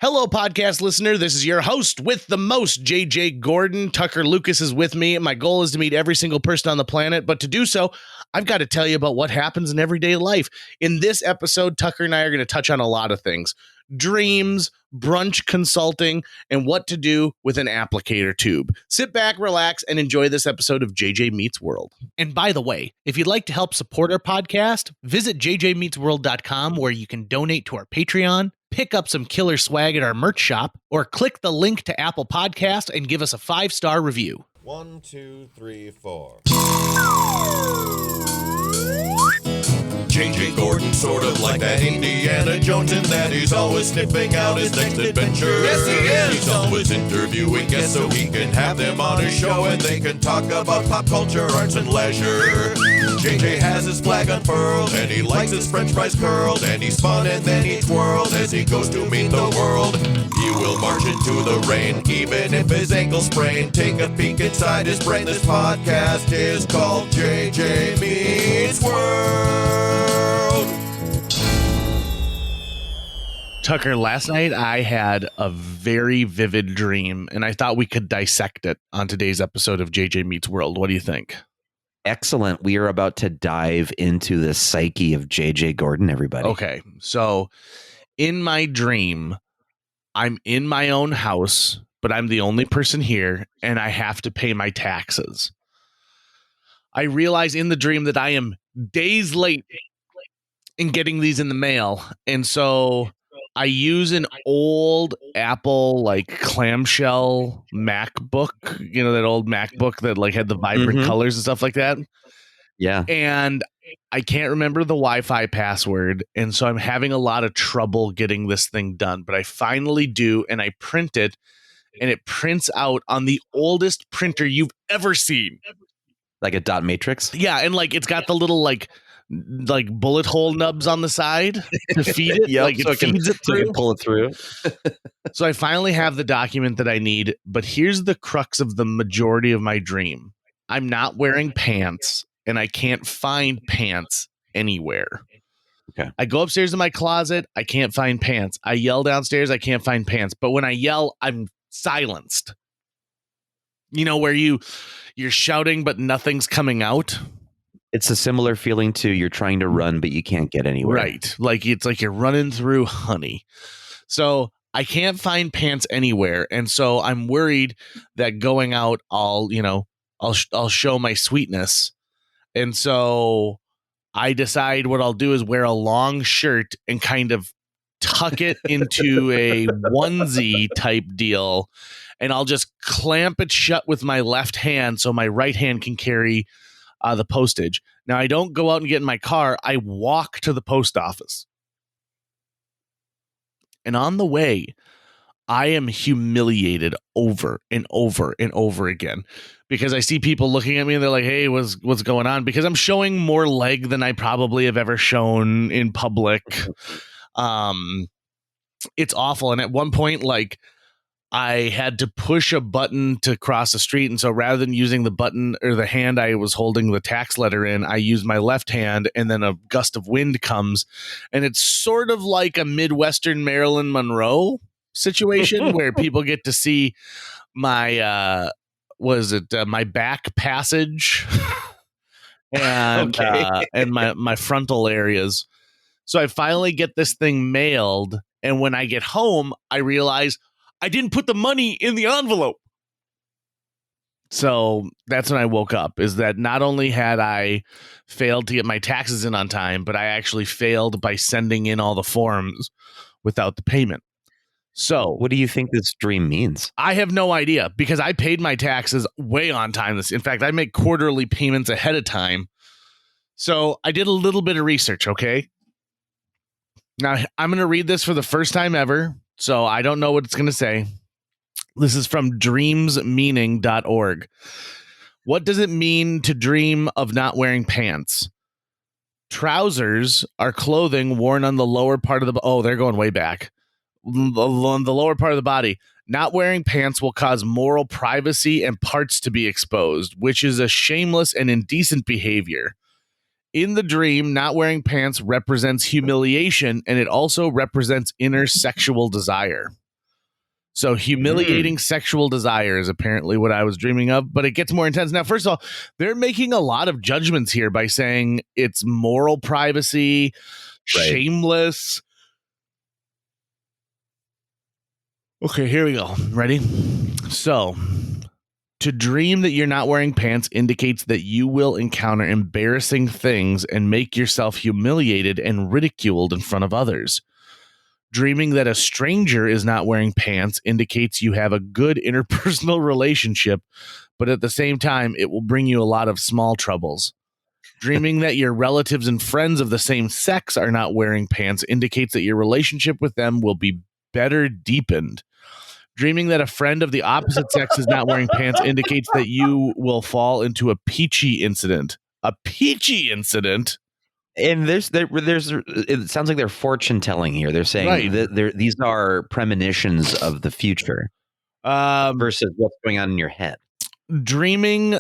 Hello, podcast listener. This is your host with the most, JJ Gordon. Tucker Lucas is with me. My goal is to meet every single person on the planet, but to do so, I've got to tell you about what happens in everyday life. In this episode, Tucker and I are going to touch on a lot of things. Dreams, brunch consulting, and what to do with an applicator tube. Sit back, relax, and enjoy this episode of JJ Meets World. And by the way, if you'd like to help support our podcast, visit jjmeetsworld.com where you can donate to our Patreon, pick up some killer swag at our merch shop, or click the link to Apple Podcast and give us a 5-star review. 1, 2, 3, 4. JJ Gordon, sort of like that Indiana Jones, in that he's always sniffing out his next adventure. Yes, he is. He's always interviewing guests so he can have them on his show and they can talk about pop culture, arts, and leisure. JJ has his flag unfurled and he likes his french fries curled, and he's fun and then he twirls as he goes to meet the world. He will march into the rain even if his ankle sprained. Take a peek inside his brain. This podcast is called JJ Meets World. Tucker, last night I had a very vivid dream, and I thought we could dissect it on today's episode of JJ Meets World. What do you think? Excellent. We are about to dive into the psyche of JJ Gordon, everybody. Okay, so in my dream, I'm in my own house, but I'm the only person here, and I have to pay my taxes. I realize in the dream that I am days late in getting these in the mail, and so I use an old Apple like clamshell MacBook, you know, that old MacBook that like had the vibrant colors and stuff like that. Yeah. And I can't remember the Wi-Fi password. And so I'm having a lot of trouble getting this thing done, but I finally do. And I print it, and it prints out on the oldest printer you've ever seen. Like a dot matrix? Yeah. And like, it's got the little like bullet hole nubs on the side to feed it. Yep, like so it feeds it through. So it can pull it through. So I finally have the document that I need, but here's the crux of the majority of my dream. I'm not wearing pants, and I can't find pants anywhere. Okay. I go upstairs in my closet. I can't find pants. I yell downstairs. I can't find pants. But when I yell, I'm silenced. You know, where you're shouting, but nothing's coming out. It's a similar feeling to you're trying to run, but you can't get anywhere. Right. Like it's like you're running through honey. So I can't find pants anywhere. And so I'm worried that going out, I'll show my sweetness. And so I decide what I'll do is wear a long shirt and kind of tuck it into a onesie type deal. And I'll just clamp it shut with my left hand so my right hand can carry the postage. Now, I don't go out and get in my car. I walk to the post office. And on the way, I am humiliated over and over and over again because I see people looking at me and they're like, hey, what's going on? Because I'm showing more leg than I probably have ever shown in public. It's awful. And at one point, like, I had to push a button to cross the street. And so rather than using the button or the hand I was holding the tax letter in, I used my left hand, and then a gust of wind comes. And it's sort of like a Midwestern Marilyn Monroe situation where people get to see my, my back passage and, and my frontal areas. So I finally get this thing mailed. And when I get home, I realize I didn't put the money in the envelope. So that's when I woke up, is that not only had I failed to get my taxes in on time, but I actually failed by sending in all the forms without the payment. So what do you think this dream means? I have no idea, because I paid my taxes way on time. In fact, I make quarterly payments ahead of time. So I did a little bit of research. Okay. Now I'm going to read this for the first time ever. So I don't know what it's going to say. This is from dreamsmeaning.org. What does it mean to dream of not wearing pants? Trousers are clothing worn on the lower part of the... Oh, they're going way back. On the lower part of the body. Not wearing pants will cause moral privacy and parts to be exposed, which is a shameless and indecent behavior. In the dream, not wearing pants represents humiliation, and it also represents inner sexual desire. So humiliating sexual desire is apparently what I was dreaming of, but it gets more intense. Now, first of all, they're making a lot of judgments here by saying it's moral privacy, shameless. Okay, here we go. Ready? So, to dream that you're not wearing pants indicates that you will encounter embarrassing things and make yourself humiliated and ridiculed in front of others. Dreaming that a stranger is not wearing pants indicates you have a good interpersonal relationship, but at the same time, it will bring you a lot of small troubles. Dreaming that your relatives and friends of the same sex are not wearing pants indicates that your relationship with them will be better deepened. Dreaming that a friend of the opposite sex is not wearing pants indicates that you will fall into a peachy incident. A peachy incident? And there's it sounds like they're fortune telling here. They're saying that these are premonitions of the future versus what's going on in your head. Dreaming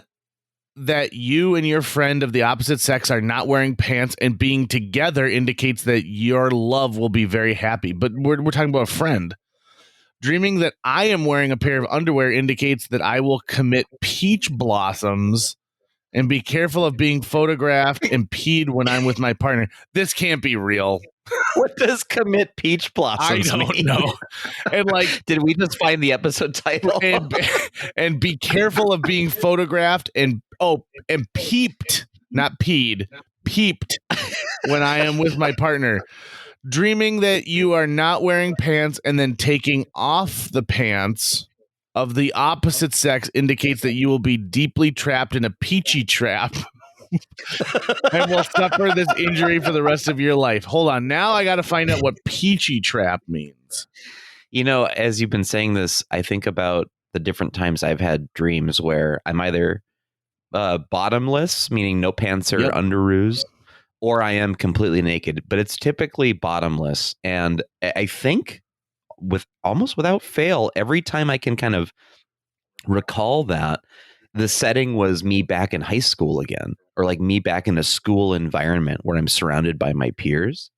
that you and your friend of the opposite sex are not wearing pants and being together indicates that your love will be very happy. But we're talking about a friend. Dreaming that I am wearing a pair of underwear indicates that I will commit peach blossoms and be careful of being photographed and peed when I'm with my partner. This can't be real. What does commit peach blossoms I don't mean? know. And like, did we just find the episode title? and be careful of being photographed and peeped, not peed, peeped when I am with my partner. Dreaming that you are not wearing pants and then taking off the pants of the opposite sex indicates that you will be deeply trapped in a peachy trap and will suffer this injury for the rest of your life. Hold on. Now I got to find out what peachy trap means. You know, as you've been saying this, I think about the different times I've had dreams where I'm either bottomless, meaning no pants or underoos, or I am completely naked, but it's typically bottomless. And I think almost without fail, every time I can kind of recall that, the setting was me back in high school again, or like me back in a school environment where I'm surrounded by my peers.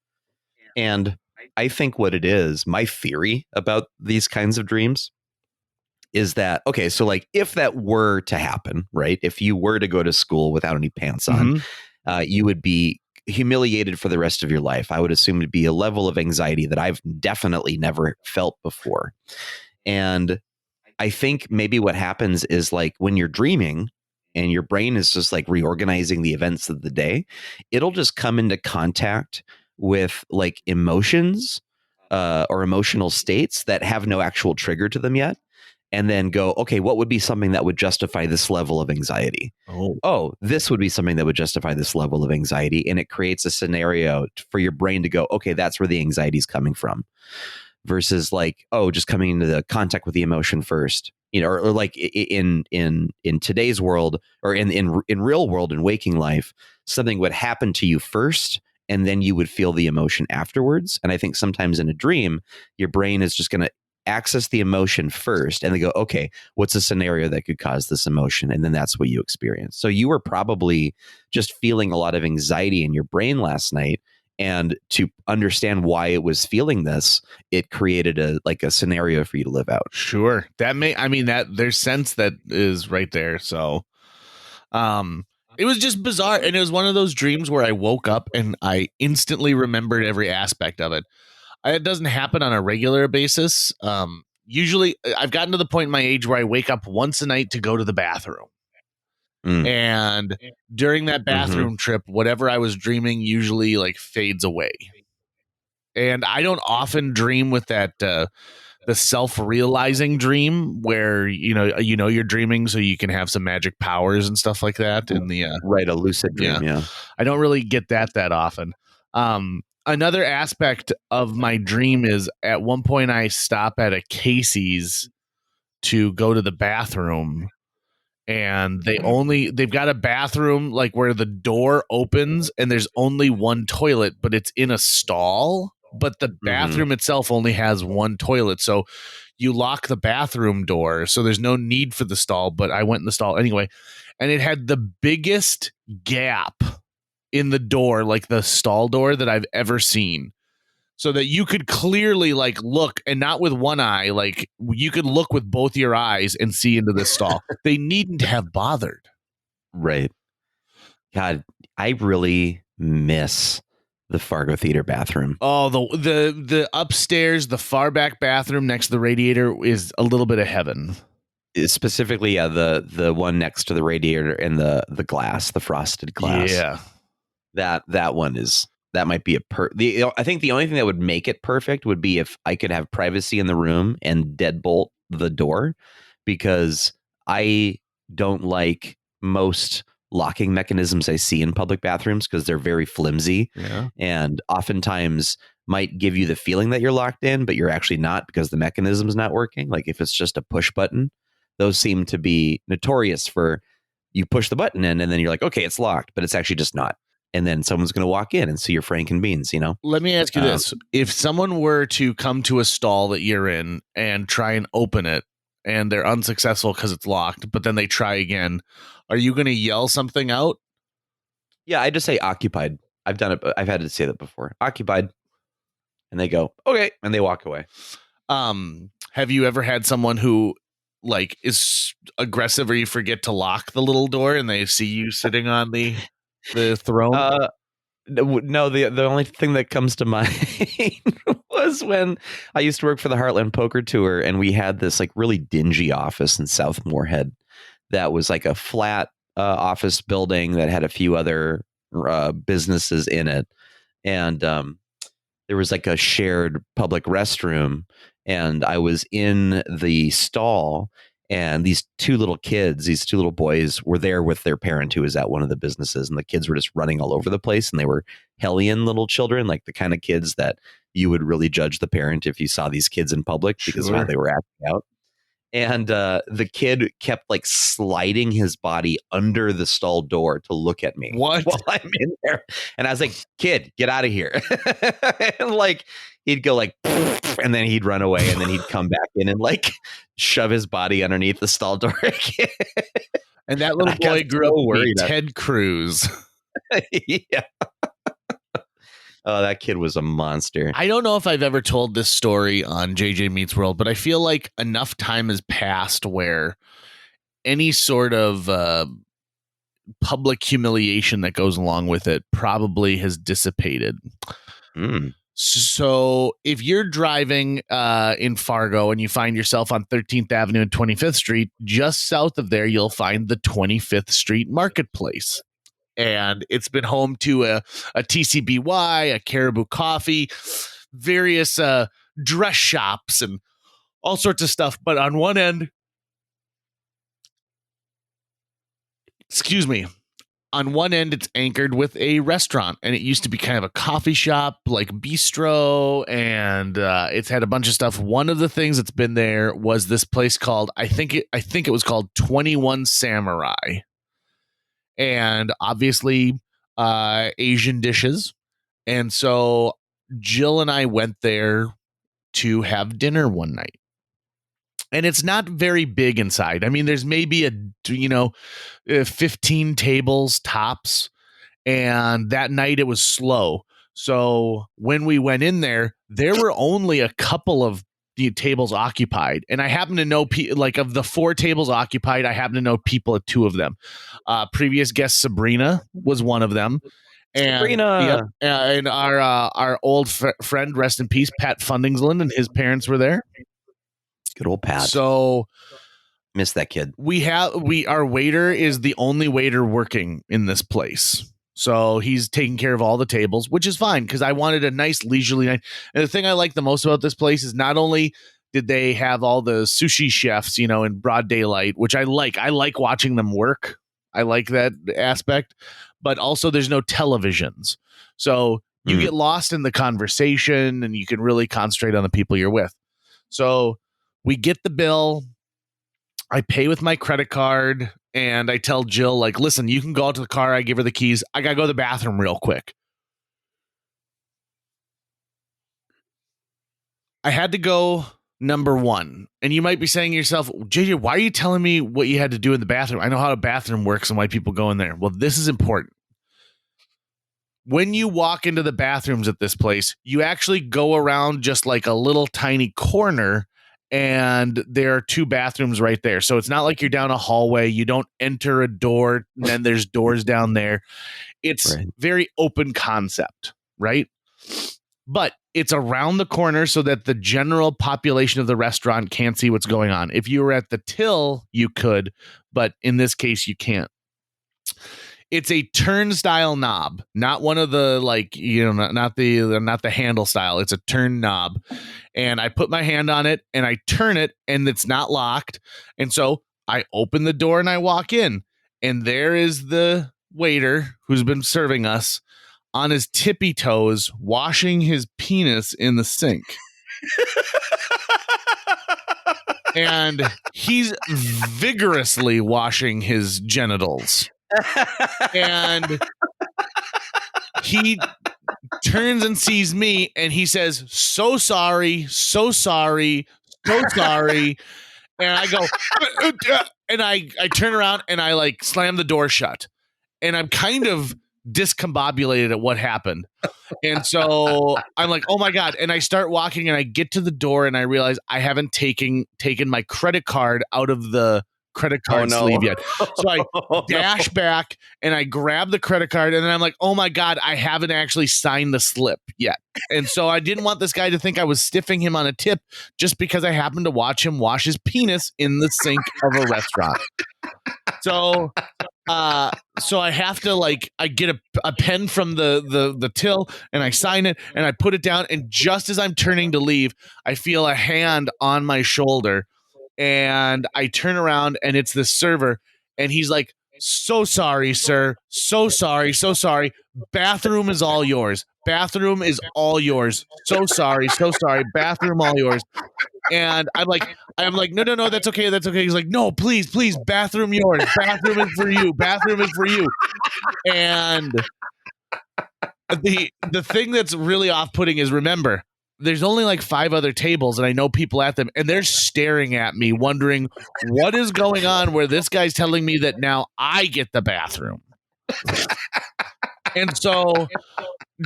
And I think what it is, my theory about these kinds of dreams is that, okay, so like if that were to happen, right? If you were to go to school without any pants on, you would be humiliated for the rest of your life. I would assume to be a level of anxiety that I've definitely never felt before. And I think maybe what happens is like when you're dreaming and your brain is just like reorganizing the events of the day, it'll just come into contact with like emotions or emotional states that have no actual trigger to them yet. And then go, okay, what would be something that would justify this level of anxiety? Oh, this would be something that would justify this level of anxiety. And it creates a scenario for your brain to go, okay, that's where the anxiety is coming from. Versus like, oh, just coming into the contact with the emotion first, you know, or like in today's world or in real world and waking life, something would happen to you first and then you would feel the emotion afterwards. And I think sometimes in a dream, your brain is just going to access the emotion first and they go, okay, what's a scenario that could cause this emotion? And then that's what you experience. So you were probably just feeling a lot of anxiety in your brain last night. And to understand why it was feeling this, it created a scenario for you to live out. Sure. That there's sense that is right there. So it was just bizarre. And it was one of those dreams where I woke up and I instantly remembered every aspect of it. It doesn't happen on a regular basis. Usually I've gotten to the point in my age where I wake up once a night to go to the bathroom. And during that bathroom trip, whatever I was dreaming usually like fades away. And I don't often dream with that the self-realizing dream where you know you're dreaming so you can have some magic powers and stuff like that in the a lucid dream. Yeah. I don't really get that often. Another aspect of my dream is at one point I stop at a Casey's to go to the bathroom. And they've got a bathroom like where the door opens and there's only one toilet, but it's in a stall. But the bathroom itself only has one toilet. So you lock the bathroom door. So there's no need for the stall. But I went in the stall anyway. And it had the biggest gap in the door, like the stall door that I've ever seen. so that you could clearly like look, and not with one eye, like you could look with both your eyes and see into this stall. They needn't have bothered. Right. God, I really miss the Fargo Theater bathroom. Oh, the upstairs, the far back bathroom next to the radiator is a little bit of heaven. Specifically, yeah, the one next to the radiator and the glass, the frosted glass. Yeah. That one is, that might be I think the only thing that would make it perfect would be if I could have privacy in the room and deadbolt the door, because I don't like most locking mechanisms I see in public bathrooms because they're very flimsy and oftentimes might give you the feeling that you're locked in, but you're actually not because the mechanism's not working. Like if it's just a push button, those seem to be notorious for, you push the button in and then you're like, okay, it's locked, but it's actually just not. And then someone's going to walk in and see your Frank and beans, you know? Let me ask you this. If someone were to come to a stall that you're in and try and open it and they're unsuccessful because it's locked, but then they try again, are you going to yell something out? Yeah, I just say occupied. I've done it. I've had to say that before. Occupied. And they go, okay. And they walk away. Have you ever had someone who like is aggressive or you forget to lock the little door and they see you sitting on the throne? No, the only thing that comes to mind was when I used to work for the Heartland Poker Tour, and we had this like really dingy office in South Moorhead that was like a flat office building that had a few other businesses in it, and there was like a shared public restroom, and I was in the stall. And these two little boys were there with their parent who was at one of the businesses, and the kids were just running all over the place, and they were hellion little children, like the kind of kids that you would really judge the parent if you saw these kids in public because of how they were acting out. And the kid kept like sliding his body under the stall door to look at me while I'm in there. And I was like, kid, get out of here. And like, he'd go like, and then he'd run away, and then he'd come back in and like shove his body underneath the stall door again. And that little boy grew up with Ted Cruz. Yeah. Oh, that kid was a monster. I don't know if I've ever told this story on JJ Meets World, but I feel like enough time has passed where any sort of public humiliation that goes along with it probably has dissipated. So if you're driving in Fargo and you find yourself on 13th Avenue and 25th Street, just south of there, you'll find the 25th Street Marketplace. And it's been home to a TCBY, a Caribou Coffee, various dress shops and all sorts of stuff. But on one end, it's anchored with a restaurant, and it used to be kind of a coffee shop, like bistro, and it's had a bunch of stuff. One of the things that's been there was this place called, I think it was called 21 Samurai. And obviously Asian dishes. And so Jill and I went there to have dinner one night. And it's not very big inside. I mean, there's maybe 15 tables tops. And that night it was slow. So when we went in there were only a couple of the tables occupied, and I happen to know like of the 4 tables occupied, I happen to know people at 2 of them. Previous guest Sabrina was one of them, and Sabrina, and our old friend, rest in peace, Pat Fundingsland, and his parents were there. Good old Pat. So miss that kid. Our waiter is the only waiter working in this place. So he's taking care of all the tables, which is fine because I wanted a nice leisurely night. And the thing I like the most about this place is not only did they have all the sushi chefs, in broad daylight, which I like. I like watching them work. I like that aspect. But also there's no televisions. So you get lost in the conversation and you can really concentrate on the people you're with. So we get the bill. I pay with my credit card. And I tell Jill, like, listen, you can go out to the car. I give her the keys. I got to go to the bathroom real quick. I had to go, number one. And you might be saying to yourself, JJ, why are you telling me what you had to do in the bathroom? I know how a bathroom works and why people go in there. Well, this is important. when you walk into the bathrooms at this place, you actually go around just like a little tiny corner, and there are 2 bathrooms right there. So it's not like you're down a hallway. You don't enter a door, and then there's doors down there. It's very open concept, right? But it's around the corner so that the general population of the restaurant can't see what's going on. If you were at the till, you could, but in this case, you can't. It's a turnstile knob, not one of the not the handle style. It's a turn knob, and I put my hand on it and I turn it, and it's not locked. And so I open the door and I walk in, and there is the waiter who's been serving us on his tippy toes, washing his penis in the sink. And he's vigorously washing his genitals. And he turns and sees me, and he says, so sorry, so sorry, so sorry. And I go, and I turn around and I like slam the door shut. And I'm kind of discombobulated at what happened. And so I'm like, oh my God. And I start walking, and I get to the door, and I realize I haven't taken my credit card out of the credit card sleeve yet. So I dash back and I grab the credit card, and then I'm like, oh my God, I haven't actually signed the slip yet. And so I didn't want this guy to think I was stiffing him on a tip just because I happened to watch him wash his penis in the sink of a restaurant. So I have to I get a pen from the till, and I sign it and I put it down. And just as I'm turning to leave, I feel a hand on my shoulder, and I turn around, and it's the server, and he's like, so sorry, sir. So sorry. So sorry. Bathroom is all yours. Bathroom is all yours. So sorry. So sorry. Bathroom all yours. And I'm like, no, that's okay. That's okay. He's like, no, please, bathroom yours. Bathroom is for you. Bathroom is for you. And the thing that's really off-putting is, remember, there's only 5 other tables, and I know people at them, and they're staring at me wondering what is going on where this guy's telling me that now I get the bathroom. And so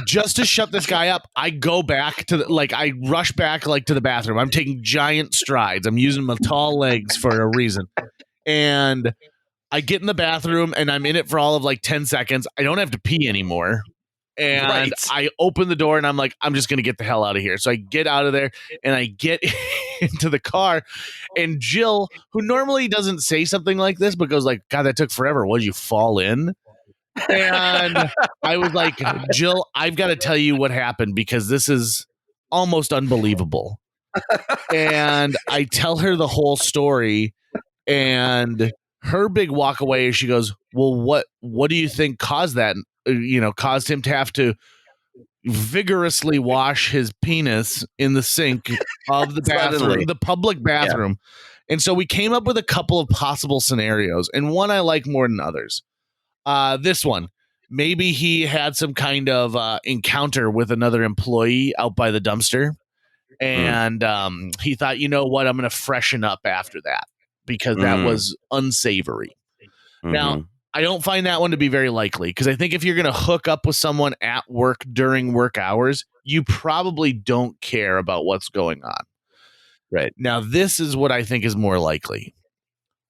just to shut this guy up, I go back to I rush back to the bathroom. I'm taking giant strides. I'm using my tall legs for a reason. And I get in the bathroom, and I'm in it for all of 10 seconds. I don't have to pee anymore. And I open the door, and I'm like, I'm just going to get the hell out of here. So I get out of there, and I get into the car, and Jill, who normally doesn't say something like this, but goes God, that took forever. What, did you fall in? And I was like, Jill, I've got to tell you what happened, because this is almost unbelievable. And I tell her the whole story, and her big walk away is she goes, well, what do you think caused that? Caused him to have to vigorously wash his penis in the sink of the bathroom, the public bathroom. Yeah. And so we came up with a couple of possible scenarios, and one I like more than others. This one, maybe he had some kind of encounter with another employee out by the dumpster, and he thought, you know what, I'm going to freshen up after that, because that was unsavory. Now, I don't find that one to be very likely, because I think if you're going to hook up with someone at work during work hours, you probably don't care about what's going on. Right. Now, this is what I think is more likely.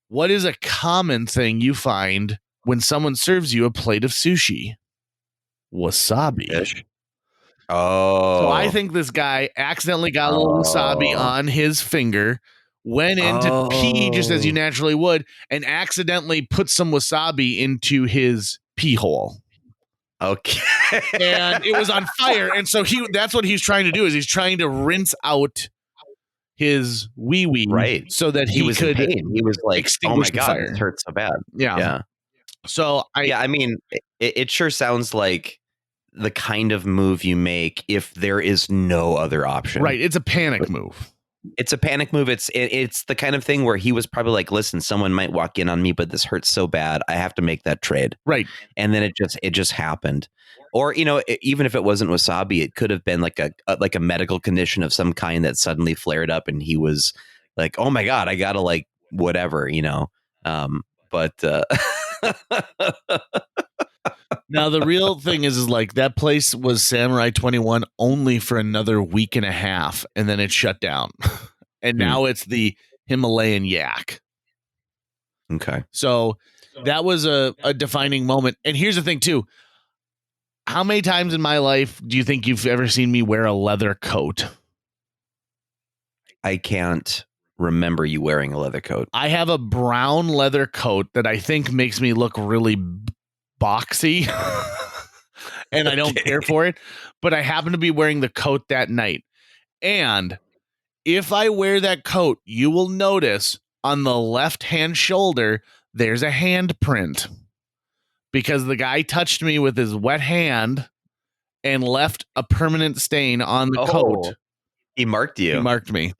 What is a common thing you find when someone serves you a plate of sushi? Wasabi. Fish. Oh. So I think this guy accidentally got a little wasabi on his finger, went in to pee just as you naturally would, and accidentally put some wasabi into his pee hole. Okay. And it was on fire. And so that's what he's trying to do, is he's trying to rinse out his wee-wee, right, so that he was in pain. He was like, oh my God, it hurts so bad. Yeah. So I mean, it sure sounds like the kind of move you make if there is no other option. Right. It's a panic move. It's a panic move. It's the kind of thing where he was probably like, listen, someone might walk in on me, but this hurts so bad, I have to make that trade. Right. And then it just happened. Or, even if it wasn't wasabi, it could have been like a medical condition of some kind that suddenly flared up, and he was like, oh my God, I gotta whatever, but Now, the real thing is like that place was Samurai 21 only for another week and a half, and then it shut down. And now it's the Himalayan Yak. Okay. So that was a defining moment. And here's the thing, too. How many times in my life do you think you've ever seen me wear a leather coat? I can't remember you wearing a leather coat. I have a brown leather coat that I think makes me look really boxy. And I don't care for it. But I happen to be wearing the coat that night. And if I wear that coat, you will notice on the left-hand shoulder, there's a handprint. Because the guy touched me with his wet hand and left a permanent stain on the coat. He marked you. He marked me.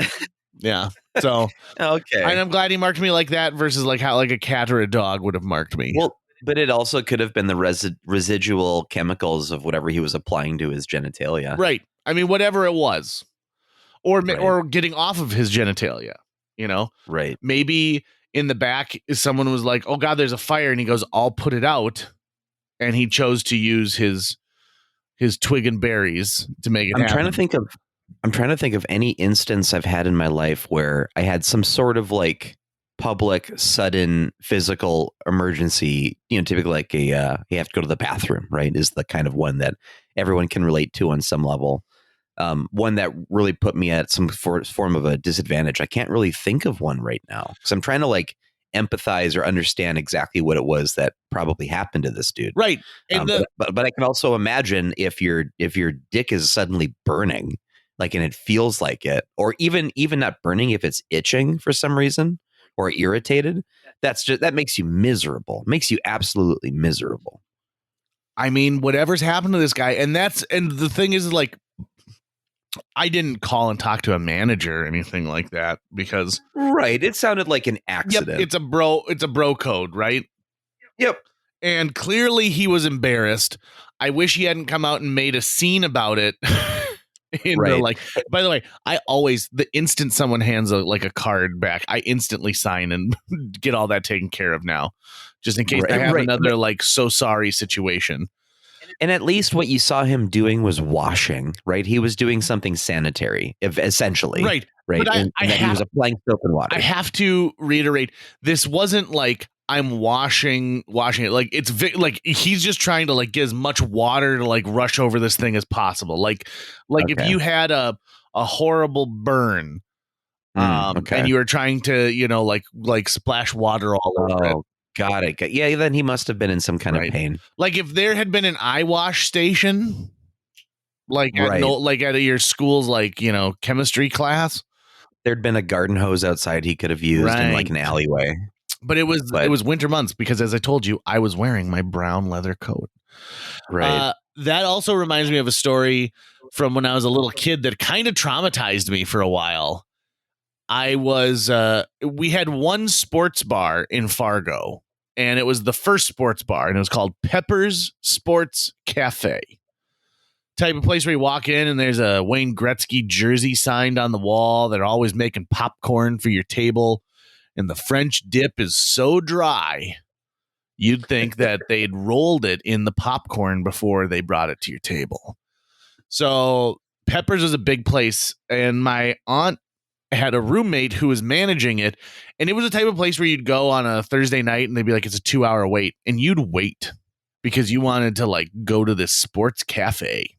Yeah. So okay. And I'm glad he marked me like that versus like how like a cat or a dog would have marked me. Well, but it also could have been the residual chemicals of whatever he was applying to his genitalia. Right. I mean, whatever it was. Or getting off of his genitalia, you know? Right. Maybe in the back, someone was like, oh, God, there's a fire. And he goes, I'll put it out. And he chose to use his twig and berries to make it happen. I'm trying to think of any instance I've had in my life where I had some sort of like public, sudden physical emergency, typically like you have to go to the bathroom, right? Is the kind of one that everyone can relate to on some level. One that really put me at some form of a disadvantage. I can't really think of one right now because I'm trying to like empathize or understand exactly what it was that probably happened to this dude. Right. And but I can also imagine if your dick is suddenly burning, like, and it feels like it, or even not burning, if it's itching for some reason or irritated, that makes you miserable. Makes you absolutely miserable. I mean, whatever's happened to this guy, and the thing is, like, I didn't call and talk to a manager or anything like that because right. It sounded like an accident. Yep, it's a bro code, right? Yep. And clearly he was embarrassed. I wish he hadn't come out and made a scene about it. Right. By the way, the instant someone hands a card back, I instantly sign and get all that taken care of now, just in case I have another so sorry situation. And at least what you saw him doing was washing, right? He was doing something sanitary, essentially. Right. Right. But he was applying soap and water. I have to reiterate, this wasn't like I'm washing it. Like, it's he's just trying to get as much water to rush over this thing as possible. Okay. If you had a horrible burn, and you were trying to, splash water all over it. Got it. Yeah, then he must have been in some kind of pain. Like if there had been an eye wash station, at your school's chemistry class, there'd been a garden hose outside he could have used in an alleyway. But it was winter months because, as I told you, I was wearing my brown leather coat. Right. That also reminds me of a story from when I was a little kid that kind of traumatized me for a while. We had one sports bar in Fargo, and it was the first sports bar, and it was called Pepper's Sports Cafe. Type of place where you walk in and there's a Wayne Gretzky jersey signed on the wall. They're always making popcorn for your table, and the French dip is so dry, you'd think that they'd rolled it in the popcorn before they brought it to your table. So Pepper's was a big place, and my aunt had a roommate who was managing it, and it was the type of place where you'd go on a Thursday night and they'd be like, it's a 2-hour wait, and you'd wait because you wanted to go to this sports cafe.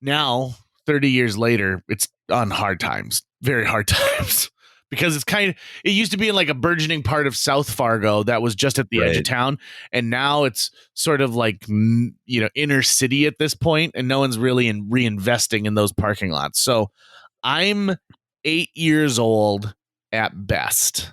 Now, 30 years later, it's on hard times, very hard times, because it used to be in a burgeoning part of South Fargo that was just at the edge of town, and now it's sort of inner city at this point, and no one's really reinvesting in those parking lots. So I'm 8 years old at best,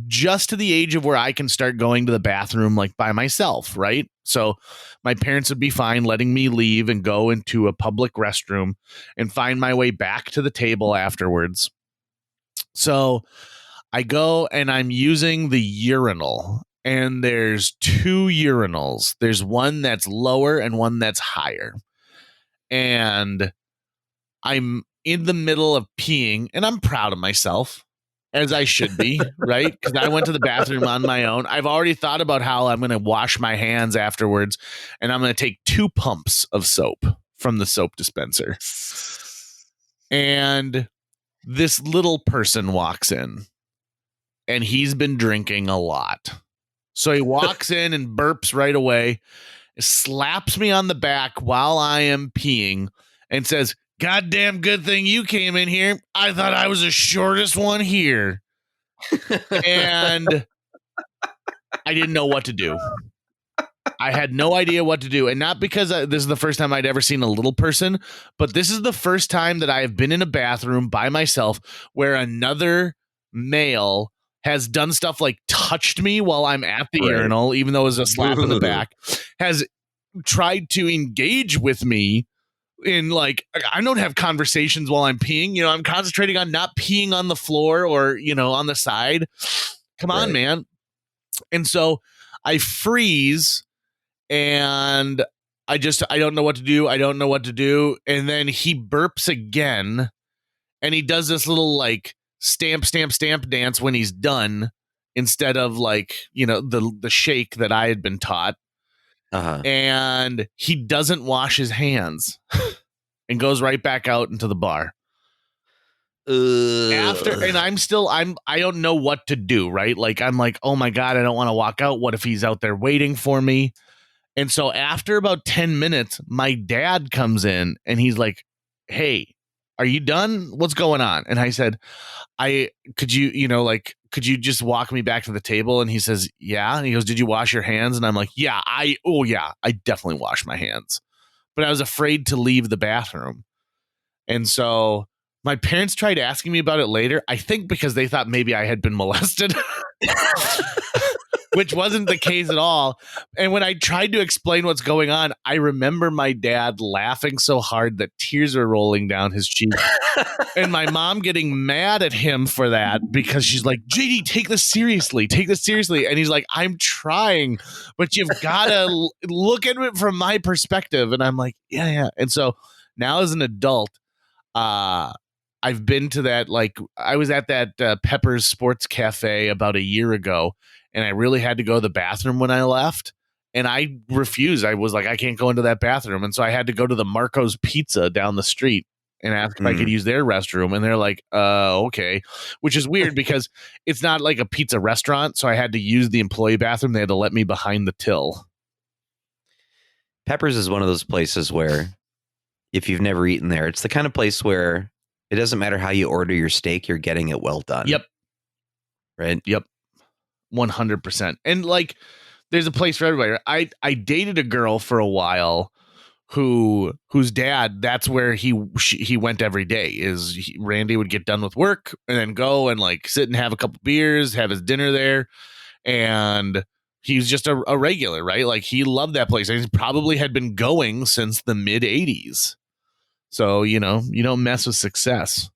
just to the age of where I can start going to the bathroom by myself, right? So my parents would be fine letting me leave and go into a public restroom and find my way back to the table afterwards. So I go and I'm using the urinal, and there's 2 urinals. There's one that's lower and one that's higher. And I'm in the middle of peeing, and I'm proud of myself. as I should be, right? Because I went to the bathroom on my own. I've already thought about how I'm going to wash my hands afterwards, and I'm going to take 2 pumps of soap from the soap dispenser. And this little person walks in, and he's been drinking a lot. So he walks in and burps right away, slaps me on the back while I am peeing, and says, "Goddamn good thing you came in here. I thought I was the shortest one here." And I didn't know what to do. I had no idea what to do. And not because this is the first time I'd ever seen a little person, but this is the first time that I have been in a bathroom by myself where another male has done stuff like touched me while I'm at the urinal, even though it was a slap in the back, has tried to engage with me in like, I don't have conversations while I'm peeing. You know, I'm concentrating on not peeing on the floor or, you know, on the side. Come on, man. And so I freeze and I don't know what to do. I don't know what to do. And then he burps again and he does this little like stamp dance when he's done instead of like, you know, the shake that I had been taught. And he doesn't wash his hands and goes right back out into the bar. After, and I don't know what to do, right? Like, I'm like, oh my God, I don't want to walk out. What if he's out there waiting for me? And so after about 10 minutes, my dad comes in and he's like, "Hey, are you done? What's going on?" And I said, could you just walk me back to the table? And he says, "Yeah." And he goes, "Did you wash your hands?" And I'm like, yeah, I definitely washed my hands, but I was afraid to leave the bathroom. And so my parents tried asking me about it later, I think because they thought maybe I had been molested, which wasn't the case at all. And when I tried to explain what's going on, I remember my dad laughing so hard that tears were rolling down his cheek. And my mom getting mad at him for that because she's like, "JD, take this seriously. Take this seriously." And he's like, "I'm trying, but you've got to look at it from my perspective." And I'm like, yeah. And so now as an adult, I've been to that, like I was at that Pepper's Sports Cafe about a year ago, and I really had to go to the bathroom when I left, and I refused. I was like, I can't go into that bathroom. And so I had to go to the Marco's Pizza down the street and ask if I could use their restroom. And they're like, okay, which is weird because it's not like a pizza restaurant. So I had to use the employee bathroom. They had to let me behind the till. Pepper's is one of those places where if you've never eaten there, it's the kind of place where it doesn't matter how you order your steak, you're getting it well done. Yep. Right? Yep. 100%. And like, there's a place for everybody. I dated a girl for a while whose dad, that's where he went every day. Randy would get done with work and then go and like sit and have a couple beers, have his dinner there. And he was just a regular, right? Like he loved that place. He probably had been going since the mid 80s. So, you know, you don't mess with success.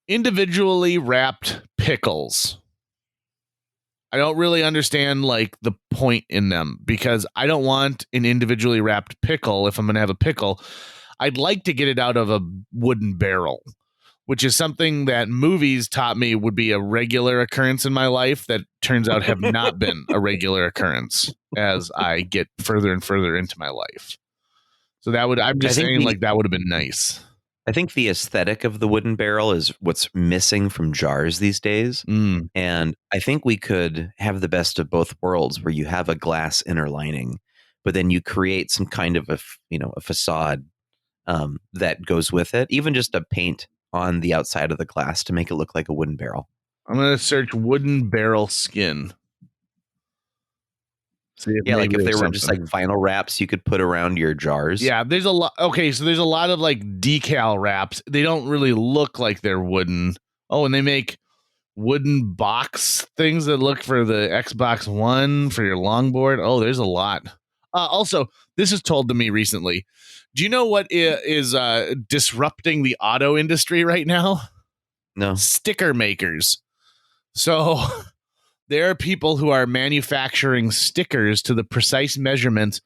Individually wrapped pickles. I don't really understand like the point in them because I don't want an individually wrapped pickle. If I'm going to have a pickle, I'd like to get it out of a wooden barrel, which is something that movies taught me would be a regular occurrence in my life that turns out have not been a regular occurrence as I get further and further into my life. So I'm just saying like that would have been nice. I think the aesthetic of the wooden barrel is what's missing from jars these days. And I think we could have the best of both worlds where you have a glass inner lining, but then you create some kind of a facade that goes with it, even just a paint on the outside of the glass to make it look like a wooden barrel. I'm going to search wooden barrel skin. Yeah, like if there were just like vinyl wraps you could put around your jars. Yeah, there's a lot. Okay, so there's a lot of like decal wraps. They don't really look like they're wooden. Oh, and they make wooden box things that look for the Xbox One for your longboard. Oh, there's a lot. Also, this was told to me recently. Do you know what is disrupting the auto industry right now? No. Sticker makers. So there are people who are manufacturing stickers to the precise measurements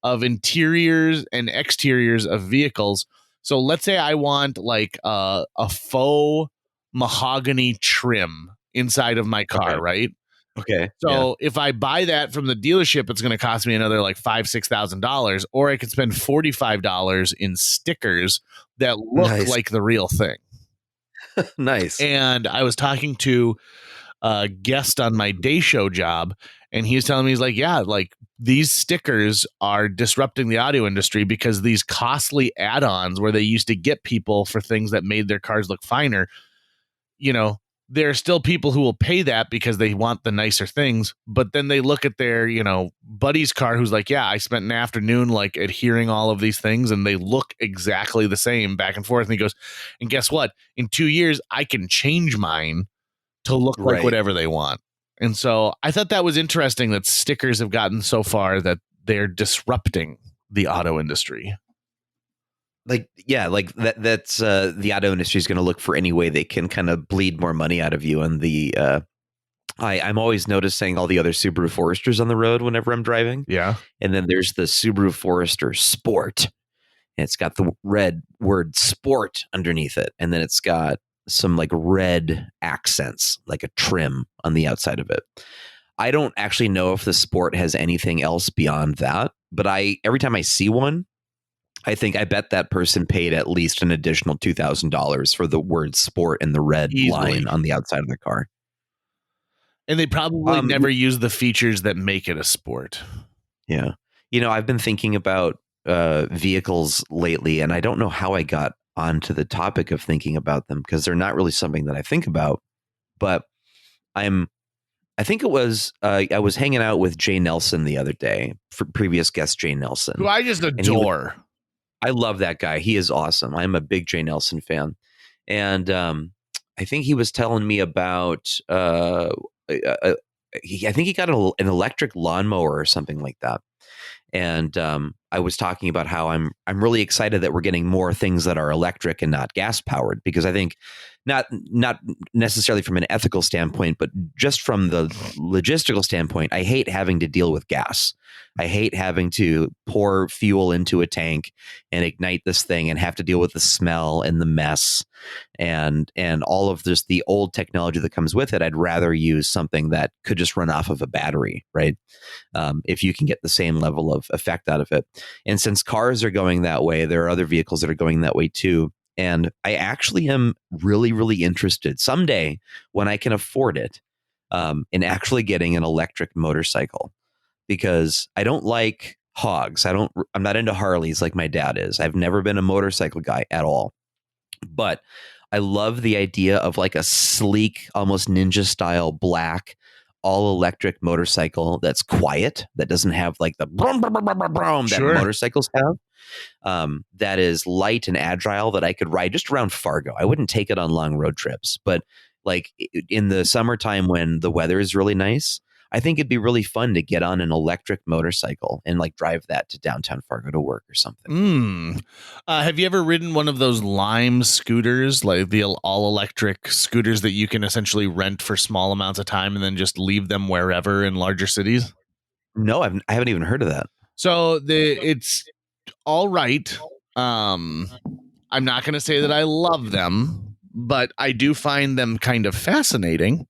of interiors and exteriors of vehicles. So let's say I want like a faux mahogany trim inside of my car, Okay. right? Okay. So if I buy that from the dealership, it's going to cost me another like $5,000-$6,000, or I could spend $45 in stickers that look Nice. like the real thing. Nice. And I was talking to a guest on my day show job, and he was telling me, he's like, yeah, like these stickers are disrupting the auto industry because these costly add-ons where they used to get people for things that made their cars look finer, you know, there are still people who will pay that because they want the nicer things, but then they look at their, you know, buddy's car who's like, yeah, I spent an afternoon like adhering all of these things and they look exactly the same back and forth. And he goes, and guess what? In 2 years, I can change mine to look like Right. whatever they want. And so I thought that was interesting that stickers have gotten so far that they're disrupting the auto industry. Like, yeah, like that's the auto industry is going to look for any way they can kind of bleed more money out of you. And I'm always noticing all the other Subaru Foresters on the road whenever I'm driving. Yeah. And then there's the Subaru Forester Sport. And it's got the red word sport underneath it. And then it's got some like red accents, like a trim on the outside of it. I don't actually know if the Sport has anything else beyond that, but every time I see one, I bet that person paid at least an additional $2,000 for the word sport and the red line on the outside of the car. And they probably never use the features that make it a sport. Yeah. You know, I've been thinking about vehicles lately, and I don't know how I got onto the topic of thinking about them because they're not really something that I think about. But I think it was I was hanging out with Jay Nelson the other day, for previous guest Jay Nelson, who I just adore. I love that guy. He is awesome. I'm a big Jay Nelson fan. And I think he was telling me about, I think he got an electric lawnmower or something like that. And I was talking about how I'm really excited that we're getting more things that are electric and not gas powered, because I think not necessarily from an ethical standpoint, but just from the logistical standpoint, I hate having to deal with gas. I hate having to pour fuel into a tank and ignite this thing and have to deal with the smell and the mess and all of this, the old technology that comes with it. I'd rather use something that could just run off of a battery, right? If you can get the same level of effect out of it. And since cars are going that way, there are other vehicles that are going that way too. And I actually am really, really interested someday when I can afford it in actually getting an electric motorcycle, because I don't like hogs. I'm not into Harleys like my dad is. I've never been a motorcycle guy at all, but I love the idea of like a sleek, almost ninja style black all electric motorcycle that's quiet, that doesn't have like the brum, brum, brum, brum, brum that motorcycles have, that is light and agile, that I could ride just around Fargo. I wouldn't take it on long road trips, but like in the summertime when the weather is really nice, I think it'd be really fun to get on an electric motorcycle and like drive that to downtown Fargo to work or something. Have you ever ridden one of those Lime scooters, like the all electric scooters that you can essentially rent for small amounts of time and then just leave them wherever in larger cities? No, I haven't even heard of that. So it's all right. I'm not going to say that I love them, but I do find them kind of fascinating.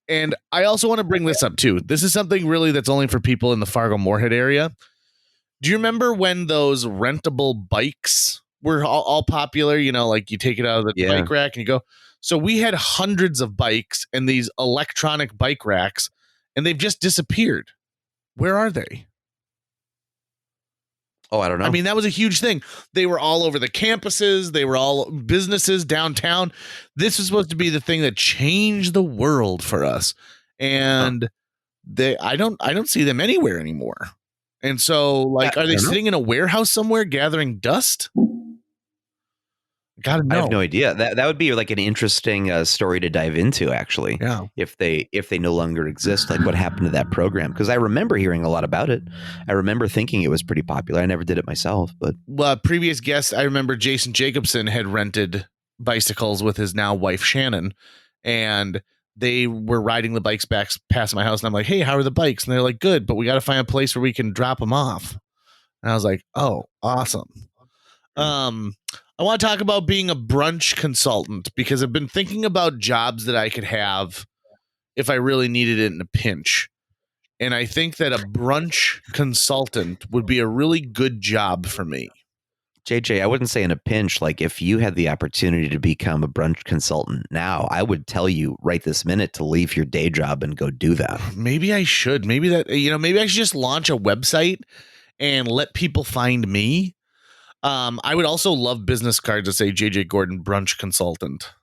And I also want to bring this up too. This is something really that's only for people in the Fargo-Moorhead area. Do you remember when those rentable bikes were all popular? You know, like you take it out of the bike rack and you go. So we had hundreds of bikes and these electronic bike racks, and they've just disappeared. Where are they? Oh, I don't know. I mean, that was a huge thing. They were all over the campuses. They were all businesses downtown. This was supposed to be the thing that changed the world for us. And I don't see them anywhere anymore. And so, like, are they sitting in a warehouse somewhere gathering dust? Gotta know. I have no idea. That would be like an interesting story to dive into, actually. Yeah. If they no longer exist, like what happened to that program? Because I remember hearing a lot about it. I remember thinking it was pretty popular. I never did it myself, but previous guest, I remember Jason Jacobson had rented bicycles with his now wife Shannon, and they were riding the bikes back past my house, and I'm like, "Hey, how are the bikes?" And they're like, "Good, but we got to find a place where we can drop them off." And I was like, "Oh, awesome." I want to talk about being a brunch consultant because I've been thinking about jobs that I could have if I really needed it in a pinch. And I think that a brunch consultant would be a really good job for me. JJ, I wouldn't say in a pinch, like if you had the opportunity to become a brunch consultant now, I would tell you right this minute to leave your day job and go do that. Maybe I should. Maybe maybe I should just launch a website and let people find me. I would also love business cards that say JJ Gordon brunch consultant.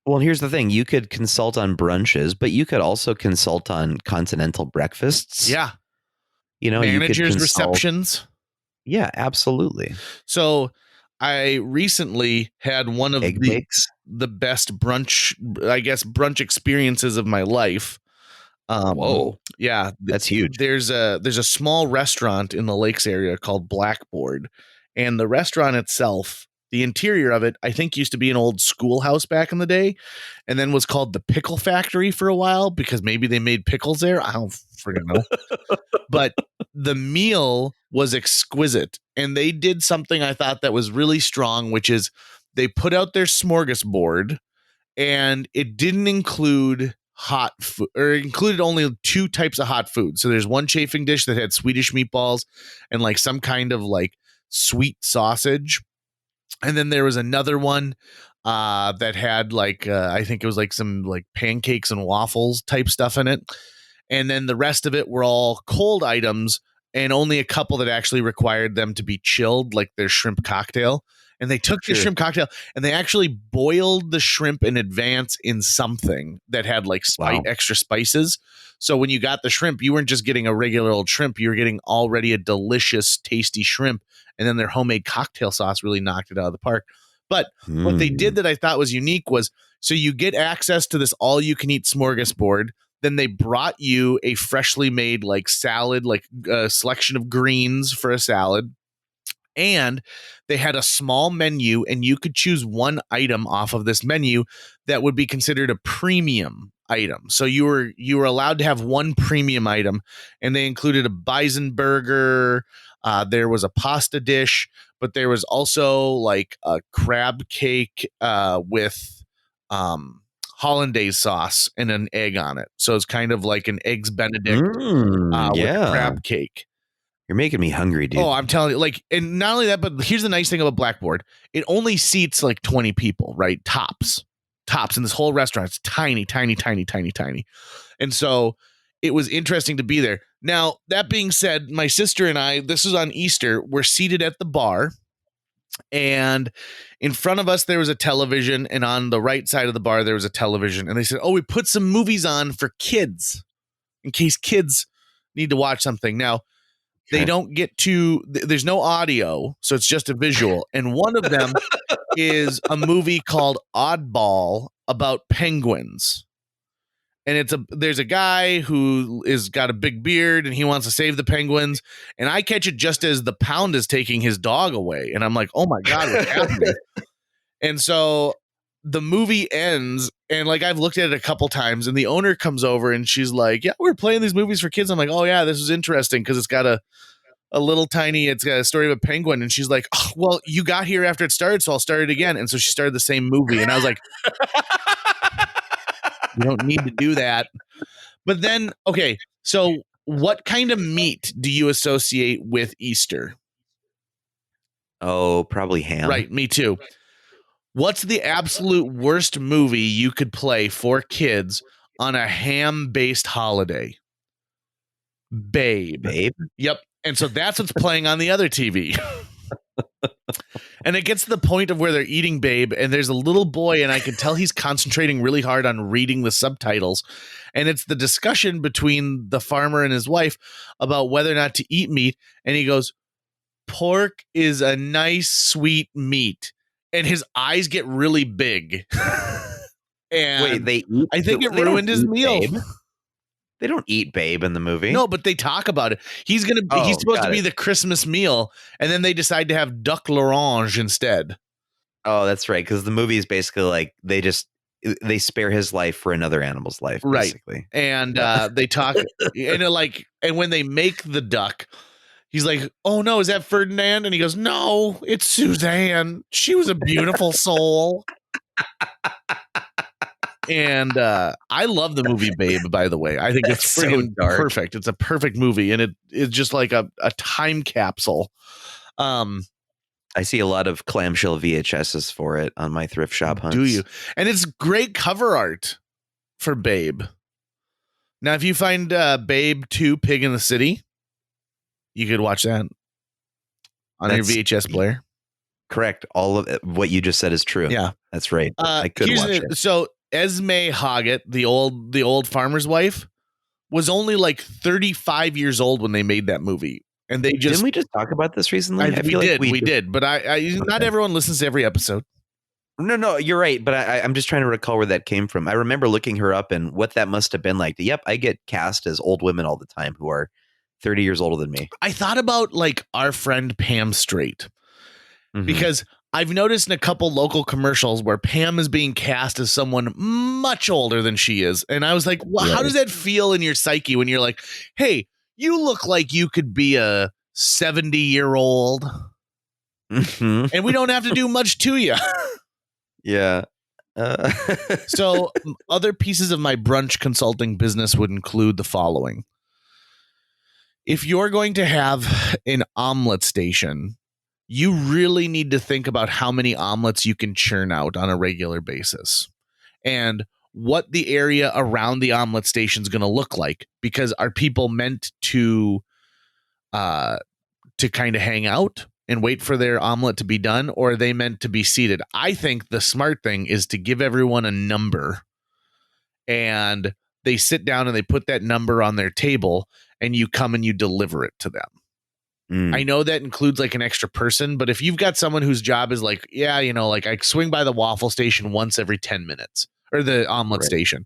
Well, here's the thing. You could consult on brunches, but you could also consult on continental breakfasts. Yeah. Managers, you could receptions. Yeah, absolutely. So I recently had one of the best brunch experiences of my life. Whoa. Yeah. That's huge. There's a small restaurant in the Lakes area called Blackboard, and the restaurant itself, the interior of it, I think used to be an old schoolhouse back in the day, and then was called the Pickle Factory for a while because maybe they made pickles there. I don't freaking know. But the meal was exquisite, and they did something I thought that was really strong, which is they put out their smorgasbord, and it didn't include hot food, or included only 2 types of hot food. So there's one chafing dish that had Swedish meatballs and like some kind of like sweet sausage. And then there was another one that had like, I think it was like some like pancakes and waffles type stuff in it. And then the rest of it were all cold items, and only a couple that actually required them to be chilled, like their shrimp cocktail. And they took the shrimp cocktail and they actually boiled the shrimp in advance in something that had like extra spices. So when you got the shrimp, you weren't just getting a regular old shrimp. You were getting already a delicious, tasty shrimp. And then their homemade cocktail sauce really knocked it out of the park. But what they did that I thought was unique was, so you get access to this all-you-can-eat smorgasbord. Then they brought you a freshly made like salad, like a selection of greens for a salad. And they had a small menu, and you could choose one item off of this menu that would be considered a premium item. So you were allowed to have one premium item, and they included a bison burger. There was a pasta dish, but there was also like a crab cake with hollandaise sauce and an egg on it. So it's kind of like an eggs Benedict with crab cake. You're making me hungry, dude. Oh, I'm telling you, like, and not only that, but here's the nice thing about Blackboard. It only seats like 20 people, right? Tops in this whole restaurant. It's tiny, tiny, tiny, tiny, tiny. And so it was interesting to be there. Now, that being said, my sister and I, this was on Easter, we're seated at the bar, and in front of us, there was a television, and on the right side of the bar, there was a television. And they said, oh, we put some movies on for kids in case kids need to watch something. Now, they don't get to, there's no audio, so it's just a visual. And one of them is a movie called Oddball about penguins. And there's a guy who is got a big beard and he wants to save the penguins. And I catch it just as the pound is taking his dog away. And I'm like, oh my God, what's happening? And so the movie ends, and like I've looked at it a couple times, and the owner comes over and she's like, yeah, we're playing these movies for kids. I'm like, oh yeah, this is interesting because it's got a story of a penguin. And she's like, oh, well, you got here after it started, so I'll start it again. And so she started the same movie. And I was like, you don't need to do that. But then, okay, so what kind of meat do you associate with Easter? Oh, probably ham. Right, me too. What's the absolute worst movie you could play for kids on a ham-based holiday? Babe. Yep. And so that's what's playing on the other TV. And it gets to the point of where they're eating Babe, and there's a little boy, and I can tell he's concentrating really hard on reading the subtitles. And it's the discussion between the farmer and his wife about whether or not to eat meat. And he goes, pork is a nice, sweet meat. And his eyes get really big. And wait, I think it ruined his meal. Babe? They don't eat Babe in the movie. No, but they talk about it. He's supposed to be the Christmas meal, and then they decide to have duck l'orange instead. Oh, that's right. Because the movie is basically like they spare his life for another animal's life, basically. Right. And they talk, and when they make the duck, he's like, oh no, is that Ferdinand? And he goes, no, it's Suzanne. She was a beautiful soul. And I love the movie Babe, by the way. I think it's so friggin' dark. perfect. It's a perfect movie, and it's just like a time capsule. I see a lot of clamshell VHSs for it on my thrift shop hunts. Do you? And it's great cover art for Babe. Now, if you find Babe 2 Pig in the City, you could watch that on your VHS player. Correct. All of it, what you just said is true. Yeah. That's right. I could watch it. So Esme Hoggett, the old farmer's wife, was only like 35 years old when they made that movie. And they just... Didn't we just talk about this recently? We did. But not everyone listens to every episode. No, you're right. But I'm just trying to recall where that came from. I remember looking her up and what that must have been like. Yep, I get cast as old women all the time who are 30 years older than me. I thought about like our friend Pam Strait. Mm-hmm. Because I've noticed in a couple local commercials where Pam is being cast as someone much older than she is. And I was like, well, how does that feel in your psyche when you're like, hey, you look like you could be a 70-year-old and we don't have to do much to you. Yeah. So other pieces of my brunch consulting business would include the following. If you're going to have an omelette station, you really need to think about how many omelets you can churn out on a regular basis and what the area around the omelet station is going to look like, because are people meant to kind of hang out and wait for their omelet to be done, or are they meant to be seated? I think the smart thing is to give everyone a number, and they sit down and they put that number on their table, and you come and you deliver it to them. I know that includes like an extra person, but if you've got someone whose job is like, like I swing by the waffle station once every 10 minutes or the omelet station,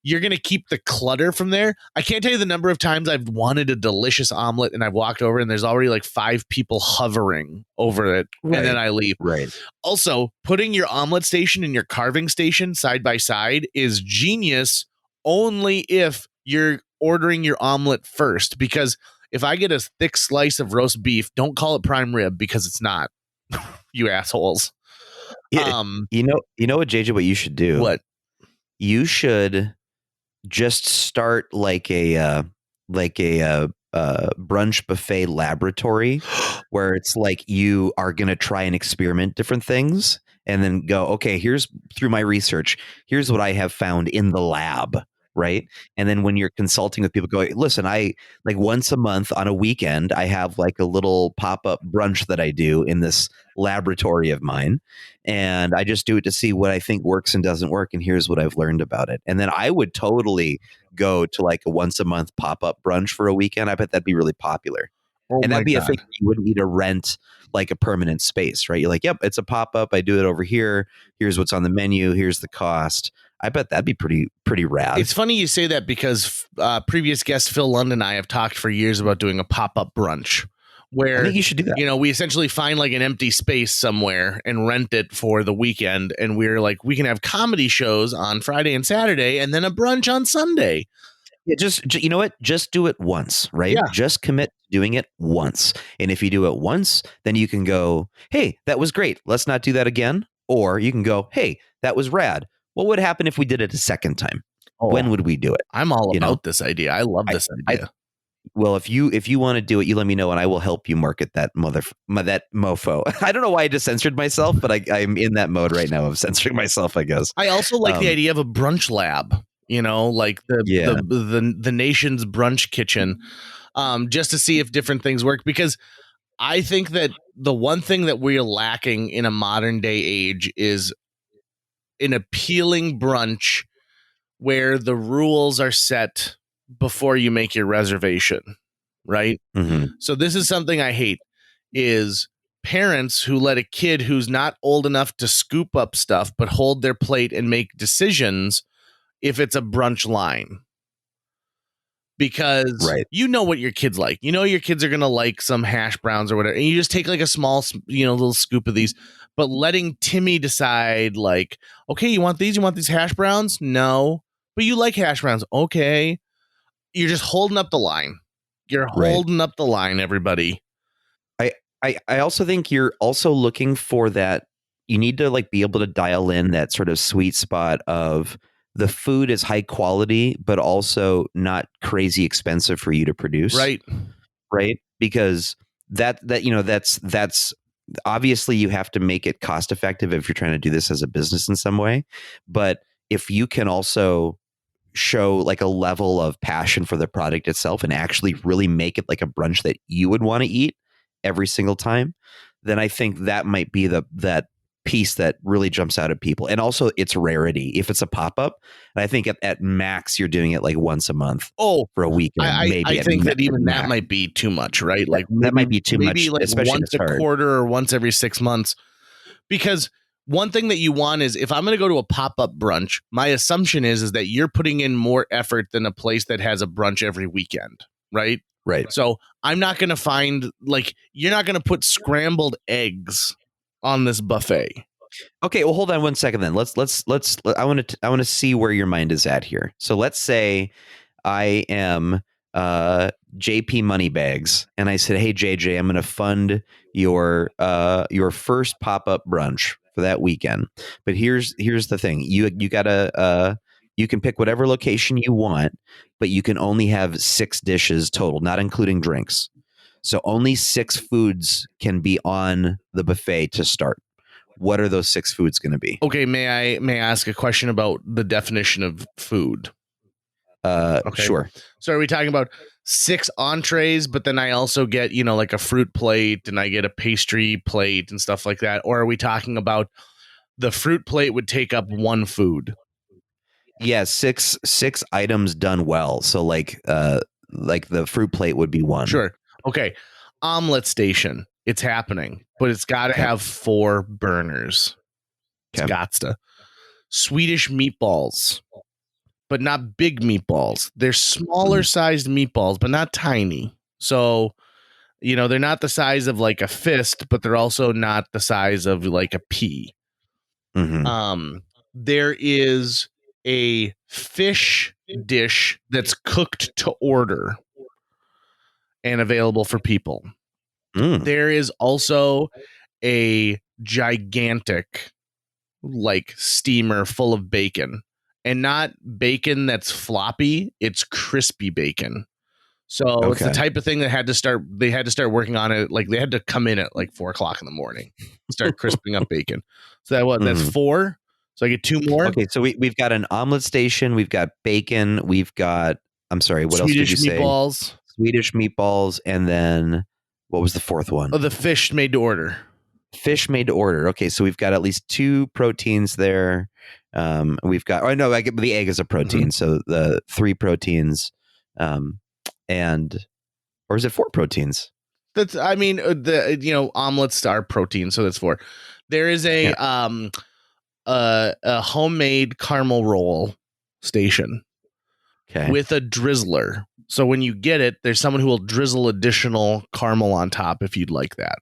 you're going to keep the clutter from there. I can't tell you the number of times I've wanted a delicious omelet and I've walked over and there's already like 5 people hovering over it. And then I leave. Right. Also, putting your omelet station and your carving station side by side is genius only if you're ordering your omelet first, because if I get a thick slice of roast beef, don't call it prime rib because it's not. You assholes. Yeah, you know what, JJ, what you should do? What? You should just start like a brunch buffet laboratory where it's like you are going to try and experiment different things and then go, okay, here's through my research, here's what I have found in the lab. Right. And then when you're consulting with people, go, listen, I like once a month on a weekend, I have like a little pop-up brunch that I do in this laboratory of mine. And I just do it to see what I think works and doesn't work. And here's what I've learned about it. And then I would totally go to like a once a month pop-up brunch for a weekend. I bet that'd be really popular. And that'd be a thing you wouldn't need to rent like a permanent space, right? You're like, yep, it's a pop-up. I do it over here. Here's what's on the menu. Here's the cost. I bet that'd be pretty rad. It's funny you say that because previous guest Phil Lund and I have talked for years about doing a pop-up brunch where I think you should do that. We essentially find like an empty space somewhere and rent it for the weekend. And we're like, we can have comedy shows on Friday and Saturday and then a brunch on Sunday. Yeah, just you know what? Just do it once, right? Yeah. Just commit to doing it once. And if you do it once, then you can go, hey, that was great. Let's not do that again. Or you can go, hey, that was rad. What would happen if we did it a second time? When would we do it? I'm all about this idea. I love this idea. Well, if you want to do it, you let me know and I will help you market that that mofo. I don't know why I just censored myself, but I'm in that mode right now of censoring myself, I guess. I also like the idea of a brunch lab, like the nation's brunch kitchen, just to see if different things work, because I think that the one thing that we're lacking in a modern day age is an appealing brunch where the rules are set before you make your reservation, right? Mm-hmm. So this is something I hate, is parents who let a kid who's not old enough to scoop up stuff but hold their plate and make decisions if it's a brunch line. Because you know what your kids like. Your kids are going to like some hash browns or whatever. And you just take like a small, little scoop of these. But letting Timmy decide like, okay, you want these? You want these hash browns? No. But you like hash browns. Okay. You're just holding up the line. You're Right. holding up the line, everybody. I also think you're also looking for that. You need to like be able to dial in that sort of sweet spot of the food is high quality, but also not crazy expensive for you to produce. Right. Right. Because that's obviously you have to make it cost effective if you're trying to do this as a business in some way. But if you can also show like a level of passion for the product itself and actually really make it like a brunch that you would want to eat every single time, then I think that might be that piece that really jumps out at people. And also its rarity. If it's a pop-up, and I think at max you're doing it like once a month for a weekend. I think that even that might be too much, right? Like that might be too much, maybe like especially once a quarter or once every 6 months. Because one thing that you want is, if I'm going to go to a pop-up brunch, my assumption is that you're putting in more effort than a place that has a brunch every weekend, right? Right. So I'm not going to find, like, you're not going to put scrambled eggs on this buffet. Okay, well, hold on 1 second then. I want to see where your mind is at here. So let's say I am JP Moneybags, and I said, "Hey JJ, I'm going to fund your first pop-up brunch for that weekend. But here's the thing. You gotta you can pick whatever location you want, but you can only have 6 dishes total, not including drinks. So only 6 foods can be on the buffet to start. What are those 6 foods going to be?" Okay, may I ask a question about the definition of food? Okay. Sure. So are we talking about 6 entrees, but then I also get, like a fruit plate, and I get a pastry plate and stuff like that? Or are we talking about the fruit plate would take up 1 food? Yeah, 6 items done well. So like the fruit plate would be 1. Sure. Okay. Omelette Station. It's happening, but it's got to have 4 burners. It's got to. Swedish Meatballs, but not big meatballs. They're smaller sized meatballs, but not tiny. So, they're not the size of like a fist, but they're also not the size of like a pea. Mm-hmm. There is a fish dish that's cooked to order and available for people. There is also a gigantic like steamer full of bacon, and not bacon that's floppy. It's crispy bacon. So it's the type of thing that they had to start working on it. Like they had to come in at like 4:00 in the morning, start crisping up bacon. So that's 4. So I get 2 more. Okay. So we've got an omelet station. We've got bacon. We've got, I'm sorry, what else did you say? Swedish meatballs. And then what was the 4th one? Oh, the fish made to order. Fish made to order. Okay. So we've got at least 2 proteins there. We've got, the egg is a protein. So the 3 proteins, or is it 4 proteins? That's, omelets are protein. So that's 4. There is a homemade caramel roll station with a drizzler. So when you get it, there's someone who will drizzle additional caramel on top if you'd like that.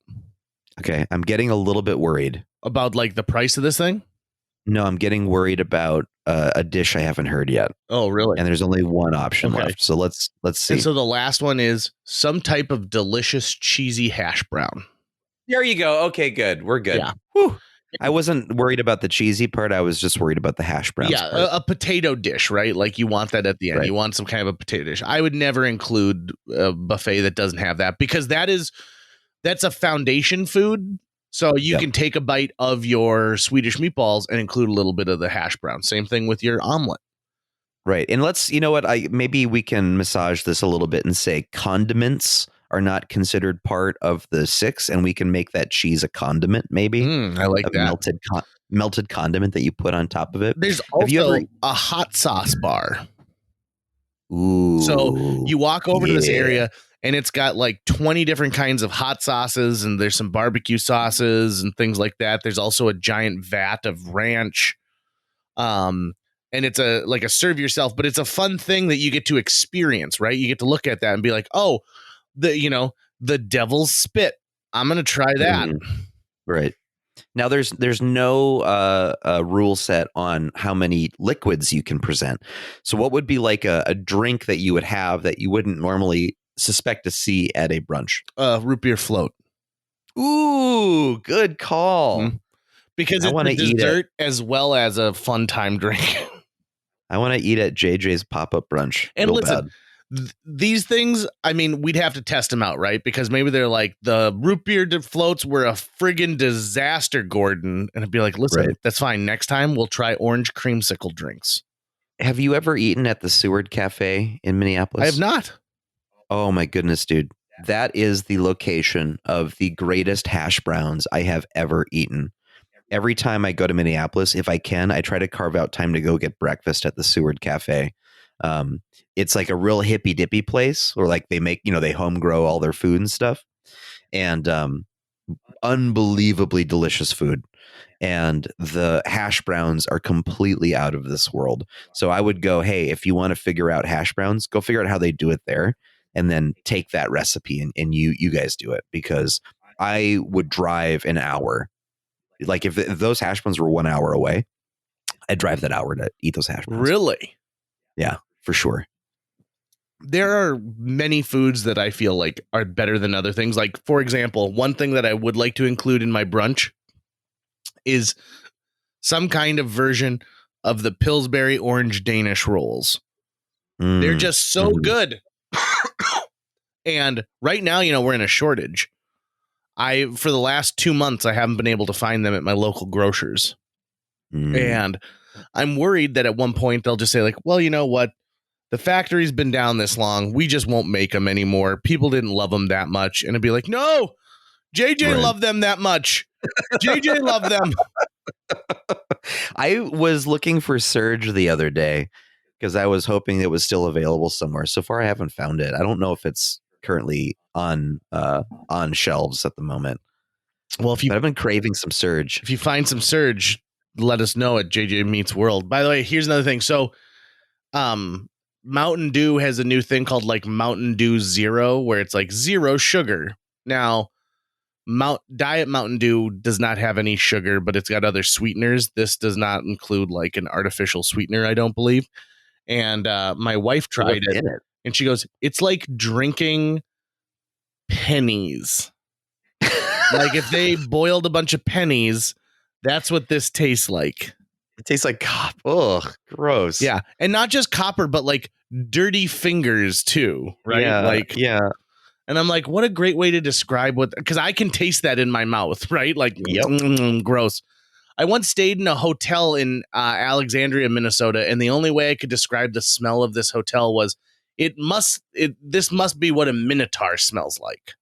Okay. I'm getting a little bit worried. About like the price of this thing? No, I'm getting worried about a dish I haven't heard yet. Oh, really? And there's only one option left. So let's see. And so the last one is some type of delicious cheesy hash brown. There you go. Okay, good. We're good. Yeah. Whew. I wasn't worried about the cheesy part. I was just worried about the hash browns. Yeah, a potato dish, right? Like you want that at the end. Right. You want some kind of a potato dish. I would never include a buffet that doesn't have that, because that's a foundation food. So you can take a bite of your Swedish meatballs and include a little bit of the hash brown. Same thing with your omelet. Right. And maybe we can massage this a little bit and say condiments are not considered part of the 6, and we can make that cheese a condiment, maybe. I like that. Melted condiment that you put on top of it. There's also a hot sauce bar. Ooh. So you walk over to this area, and it's got like 20 different kinds of hot sauces, and there's some barbecue sauces and things like that. There's also a giant vat of ranch. And it's a serve yourself, but it's a fun thing that you get to experience, right? You get to look at that and be like, oh, the devil's spit. I'm going to try that. Right. Now there's no rule set on how many liquids you can present. So what would be like a drink that you would have that you wouldn't normally suspect to see at a brunch? Root beer float. Ooh, good call. Mm. Because I it's wanna a eat it. dessert as well as a fun time drink. I want to eat at JJ's pop-up brunch. And real listen, bad. these things, I mean, we'd have to test them out, right? Because maybe they're like, the root beer floats were a friggin' disaster, Gordon. And I'd be like, listen, Right. that's fine. Next time we'll try orange creamsicle drinks. Have you ever eaten at the Seward Cafe in Minneapolis? I have not. Oh my goodness, dude. That is the location of the greatest hash browns I have ever eaten. Every time I go to Minneapolis, if I can, I try to carve out time to go get breakfast at the Seward Cafe. It's like a real hippy dippy place where like they make, they home grow all their food and stuff, and unbelievably delicious food. And the hash browns are completely out of this world. So I would go, hey, if you want to figure out hash browns, go figure out how they do it there, and then take that recipe and you guys do it, because I would drive an hour. Like if those hash browns were 1 hour away, I'd drive that hour to eat those hash browns. Really? Yeah, for sure. There are many foods that I feel like are better than other things. Like, for example, one thing that I would like to include in my brunch is some kind of version of the Pillsbury orange Danish rolls. They're just so good. And right now, we're in a shortage. For the last 2 months, I haven't been able to find them at my local grocers. And I'm worried that at one point they'll just say like, well, you know what? The factory's been down this long. We just won't make them anymore. People didn't love them that much. And it'd be like, no, JJ loved them that much. JJ loved them. I was looking for Surge the other day because I was hoping it was still available somewhere. So far, I haven't found it. I don't know if it's currently on shelves at the moment. Well, but I've been craving some Surge. If you find some Surge, let us know at JJ Meets World. By the way, here's another thing. So, Mountain Dew has a new thing called like Mountain Dew Zero, where it's like zero sugar. Now, Diet Mountain Dew does not have any sugar, but it's got other sweeteners. This does not include like an artificial sweetener, I don't believe. And my wife tried it, and she goes, it's like drinking pennies. Like if they boiled a bunch of pennies, that's what this tastes like. It tastes like copper. Ugh, gross. Yeah. And not just copper, but like dirty fingers too. Right. Yeah. And I'm like, what a great way to describe because I can taste that in my mouth. Right. Like, gross. I once stayed in a hotel in Alexandria, Minnesota. And the only way I could describe the smell of this hotel was this must be what a minotaur smells like.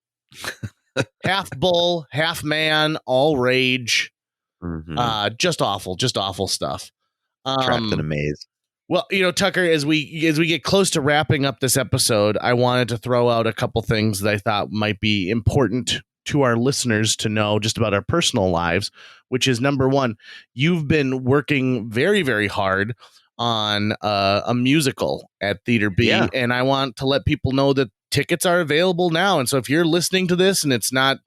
Half bull, half man, all rage. Mm-hmm. Just awful stuff. Trapped in a maze. Well, Tucker, as we get close to wrapping up this episode, I wanted to throw out a couple things that I thought might be important to our listeners to know just about our personal lives, which is number one, you've been working very, very hard on a musical at Theater B. Yeah. And I want to let people know that tickets are available now. And so if you're listening to this and it's not,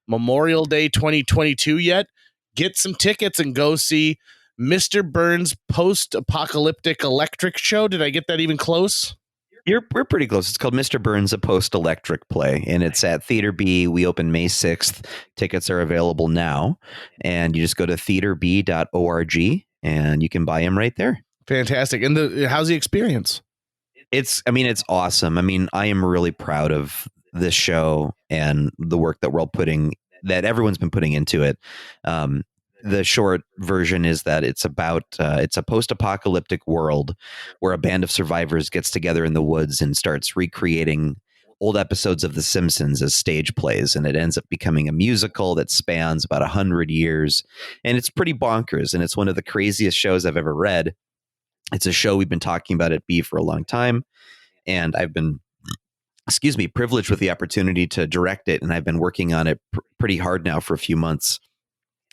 Memorial Day 2022 yet, get some tickets and go see Mr. Burns' post-apocalyptic electric show. Did I get that even close? We're pretty close. It's called Mr. Burns, a post-electric play, and it's at Theater B. We open May 6th. Tickets are available now, and you just go to theaterb.org, and you can buy them right there. Fantastic. And how's the experience? It's awesome. I mean, I am really proud of this show and the work that everyone's been putting into it. The short version is that it's about it's a post-apocalyptic world where a band of survivors gets together in the woods and starts recreating old episodes of The Simpsons as stage plays, and it ends up becoming a musical that spans about 100 years, and it's pretty bonkers, and it's one of the craziest shows I've ever read. It's a show we've been talking about at B for a long time, and I've been privileged with the opportunity to direct it, and I've been working on it pretty hard now for a few months.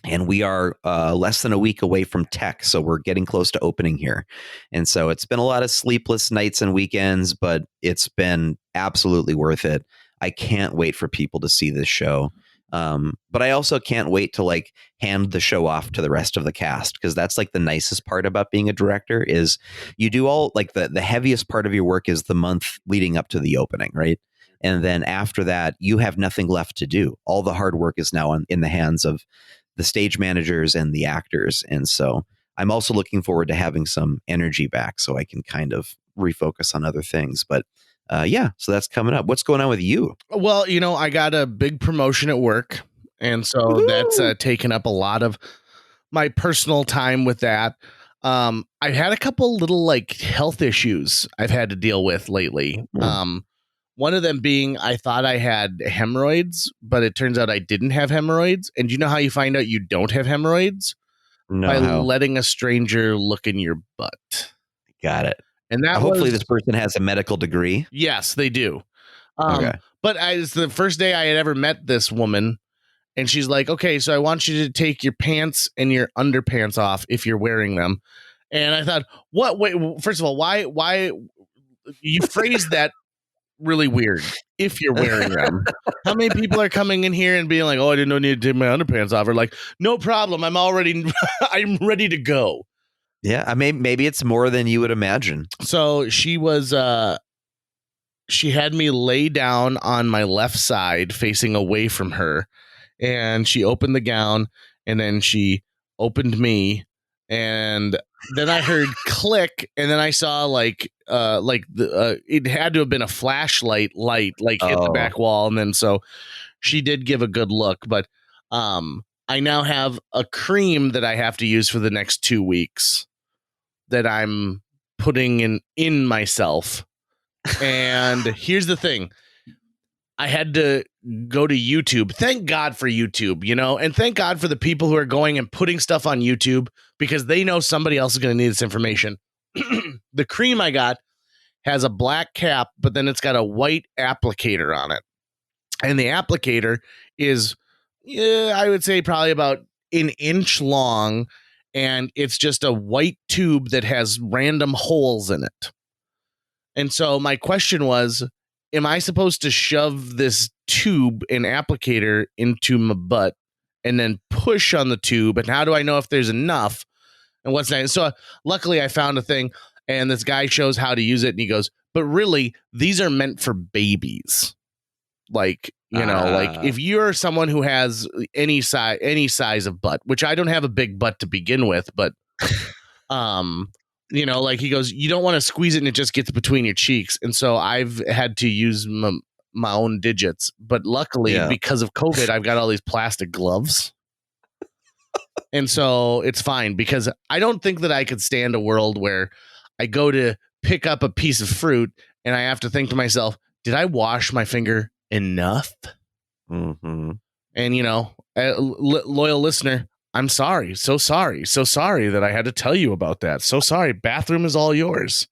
And we are less than a week away from tech, so we're getting close to opening here. And so it's been a lot of sleepless nights and weekends, but it's been absolutely worth it. I can't wait for people to see this show. But I also can't wait to like hand the show off to the rest of the cast, because that's like the nicest part about being a director is you do all like the heaviest part of your work is the month leading up to the opening, right? And then after that, you have nothing left to do. All the hard work is now in the hands of the stage managers and the actors. And so I'm also looking forward to having some energy back so I can kind of refocus on other things. But so that's coming up. What's going on with you? Well, I got a big promotion at work, and so that's taken up a lot of my personal time with that. I've had a couple little like health issues I've had to deal with lately. One of them being I thought I had hemorrhoids, but it turns out I didn't have hemorrhoids. And you know how you find out you don't have hemorrhoids? No, by how? letting a stranger look in your butt. Got it. And that hopefully this person has a medical degree. Yes, they do. Okay. But it's the first day I had ever met this woman, and she's like, okay, so I want you to take your pants and your underpants off if you're wearing them. And I thought, what? Wait, first of all, why you phrased that really weird if you're wearing them? How many people are coming in here and being like, oh, I didn't need to take my underpants off, or like, no problem, I'm ready to go. Yeah, maybe it's more than you would imagine. So she had me lay down on my left side facing away from her, and she opened the gown, and then she opened me, and then I heard click, and then I saw it had to have been a flashlight light hit the back wall, and then so she did give a good look, but I now have a cream that I have to use for the next 2 weeks that I'm putting in myself. And here's the thing. I had to go to YouTube. Thank God for YouTube, and thank God for the people who are going and putting stuff on YouTube, because they know somebody else is going to need this information. The cream I got has a black cap, but then it's got a white applicator on it. And the applicator is, I would say probably about an inch long, and it's just a white tube that has random holes in it. And so my question was, am I supposed to shove this tube and applicator into my butt and then push on the tube? And how do I know if there's enough and what's next? So luckily I found a thing, and this guy shows how to use it, and he goes, but really, these are meant for babies. Like, like if you're someone who has any size of butt, which I don't have a big butt to begin with, but, like he goes, you don't want to squeeze it and it just gets between your cheeks. And so I've had to use my own digits, but luckily because of COVID, I've got all these plastic gloves. And so it's fine, because I don't think that I could stand a world where I go to pick up a piece of fruit and I have to think to myself, did I wash my finger enough? Mm-hmm. And loyal listener, I'm sorry, so sorry that I had to tell you about that. So sorry. Bathroom is all yours.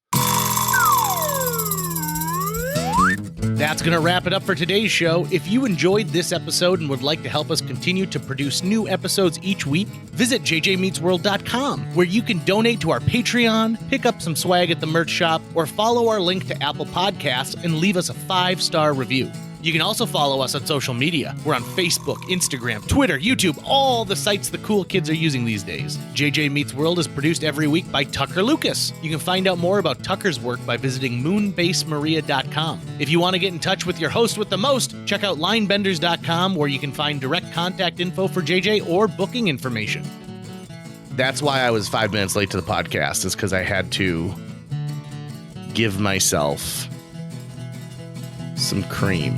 That's going to wrap it up for today's show. If you enjoyed this episode and would like to help us continue to produce new episodes each week, visit jjmeetsworld.com, where you can donate to our Patreon, pick up some swag at the merch shop, or follow our link to Apple Podcasts and leave us a 5-star review. You can also follow us on social media. We're on Facebook, Instagram, Twitter, YouTube, all the sites the cool kids are using these days. JJ Meets World is produced every week by Tucker Lucas. You can find out more about Tucker's work by visiting moonbasemaria.com. If you want to get in touch with your host with the most, check out linebenders.com, where you can find direct contact info for JJ or booking information. That's why I was 5 minutes late to the podcast, is because I had to give myself some cream.